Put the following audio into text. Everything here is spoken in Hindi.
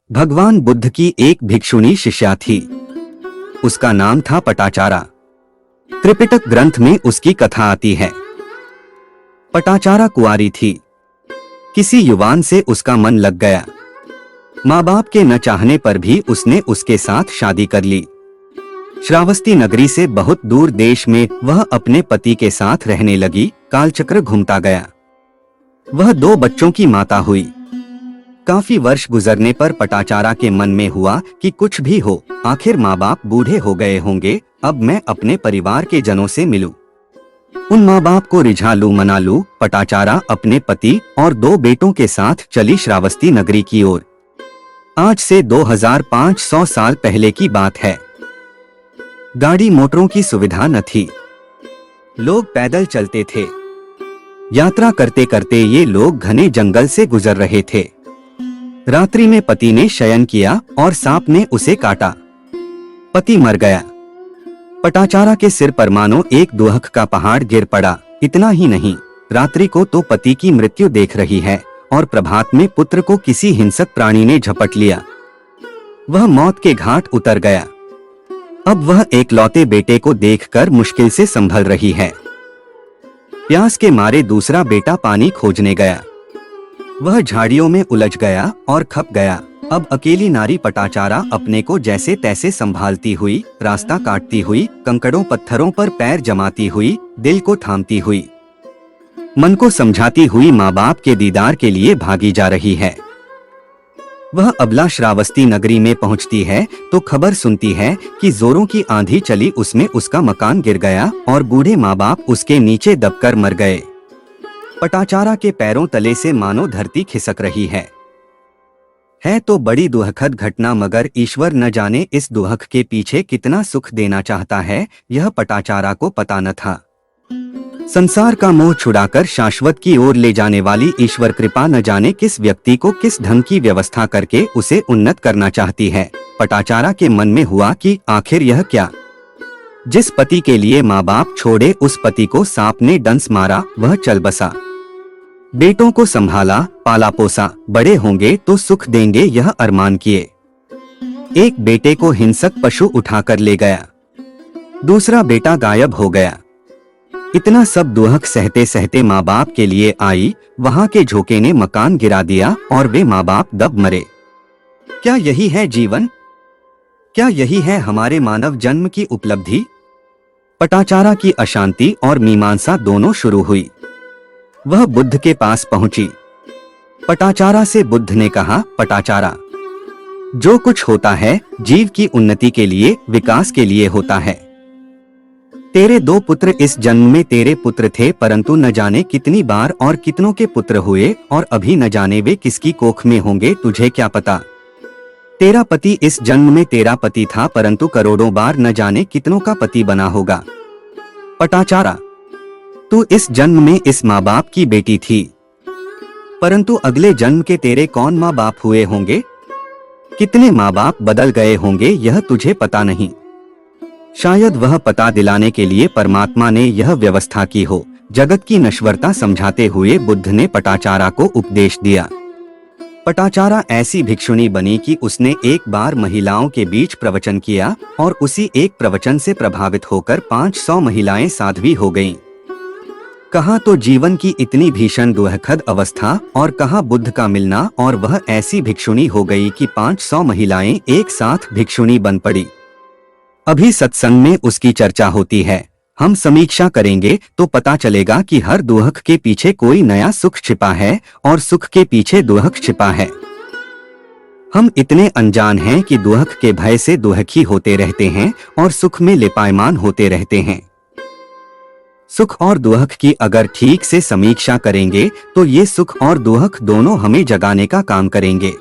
भगवान बुद्ध की एक भिक्षुणी शिष्या थी। उसका नाम था पटाचारा। त्रिपिटक ग्रंथ में उसकी कथा आती है। पटाचारा कुंवारी थी। किसी युवान से उसका मन लग गया। माँ बाप के न चाहने पर भी उसने उसके साथ शादी कर ली। श्रावस्ती नगरी से बहुत दूर देश में वह अपने पति के साथ रहने लगी। कालचक्र घूमता गया। वह 2 बच्चों की माता हुई। काफी वर्ष गुजरने पर पटाचारा के मन में हुआ कि कुछ भी हो, आखिर माँ बाप बूढ़े हो गए होंगे, अब मैं अपने परिवार के जनों से मिलूं। उन माँ बाप को रिझा लूं, मना लूं। पटाचारा अपने पति और 2 बेटों के साथ चली श्रावस्ती नगरी की ओर। आज से 2500 साल पहले की बात है। गाड़ी मोटरों की सुविधा न थी। लोग पैदल चलते थे। यात्रा करते करते ये लोग घने जंगल से गुजर रहे थे। रात्रि में पति ने शयन किया और सांप ने उसे काटा। पति मर गया। पटाचारा के सिर पर मानो एक दुहक का पहाड़ गिर पड़ा। इतना ही नहीं, रात्रि को तो पति की मृत्यु देख रही है और प्रभात में पुत्र को किसी हिंसक प्राणी ने झपट लिया। वह मौत के घाट उतर गया। अब वह एकलौते बेटे को देखकर मुश्किल से संभल रही है। प्यास के मारे दूसरा बेटा पानी खोजने गया। वह झाड़ियों में उलझ गया और खप गया। अब अकेली नारी पटाचारा अपने को जैसे तैसे संभालती हुई, रास्ता काटती हुई, कंकड़ों पत्थरों पर पैर जमाती हुई, दिल को थामती हुई, मन को समझाती हुई माँ बाप के दीदार के लिए भागी जा रही है। वह अबला श्रावस्ती नगरी में पहुंचती है तो खबर सुनती है कि जोरों की आंधी चली, उसमें उसका मकान गिर गया और बूढ़े माँ बाप उसके नीचे दबकर मर गए। पटाचारा के पैरों तले से मानो धरती खिसक रही है तो बड़ी दुखद घटना, मगर ईश्वर न जाने इस दुहक के पीछे कितना सुख देना चाहता है, यह पटाचारा को पता न था। संसार का मोह छुड़ाकर शाश्वत की ओर ले जाने वाली ईश्वर कृपा न जाने किस व्यक्ति को किस ढंग की व्यवस्था करके उसे उन्नत करना चाहती है। पटाचारा के मन में हुआ कि आखिर यह क्या। जिस पति के लिए माँ बाप छोड़े, उस पति को सांप ने डंस मारा। वह चल बसा। बेटों को संभाला, पाला पोसा, बड़े होंगे तो सुख देंगे, यह अरमान किए। एक बेटे को हिंसक पशु उठाकर ले गया। दूसरा बेटा गायब हो गया। इतना सब दुहक सहते सहते माँ बाप के लिए आई। वहां के झोंके ने मकान गिरा दिया और वे माँ बाप दब मरे। क्या यही है जीवन? क्या यही है हमारे मानव जन्म की उपलब्धि? पटाचारा की अशांति और मीमांसा दोनों शुरू हुई। वह बुद्ध के पास पहुंची। पटाचारा से बुद्ध ने कहा, पटाचारा, जो कुछ होता है जीव की उन्नति के लिए, विकास के लिए होता है। तेरे 2 पुत्र इस जन्म में तेरे पुत्र थे, परंतु न जाने कितनी बार और कितनों के पुत्र हुए और अभी न जाने वे किसकी कोख में होंगे, तुझे क्या पता। तेरा पति इस जन्म में तेरा पति था, परंतु करोड़ों बार न जाने कितनों का पति बना होगा। पटाचारा, तू इस जन्म में इस माँ बाप की बेटी थी, परंतु अगले जन्म के तेरे कौन माँ बाप हुए होंगे, कितने माँ बाप बदल गए होंगे, यह तुझे पता नहीं। शायद वह पता दिलाने के लिए परमात्मा ने यह व्यवस्था की हो। जगत की नश्वरता समझाते हुए बुद्ध ने पटाचारा को उपदेश दिया। पटाचारा ऐसी भिक्षुणी बनी कि उसने एक बार महिलाओं के बीच प्रवचन किया और उसी एक प्रवचन से प्रभावित होकर 500 महिलाएं साध्वी हो गईं। कहाँ तो जीवन की इतनी भीषण दुखद अवस्था और कहाँ बुद्ध का मिलना, और वह ऐसी भिक्षुणी हो गई कि 500 महिलाएं एक साथ भिक्षुणी बन पड़ी। अभी सत्संग में उसकी चर्चा होती है। हम समीक्षा करेंगे तो पता चलेगा कि हर दुहक के पीछे कोई नया सुख छिपा है और सुख के पीछे दुहक छिपा है। हम इतने अनजान हैं कि दुहक के भय से दुहकी होते रहते हैं और सुख में लिपायमान होते रहते हैं। सुख और दुहक की अगर ठीक से समीक्षा करेंगे तो ये सुख और दुहक दोनों हमें जगाने का काम करेंगे।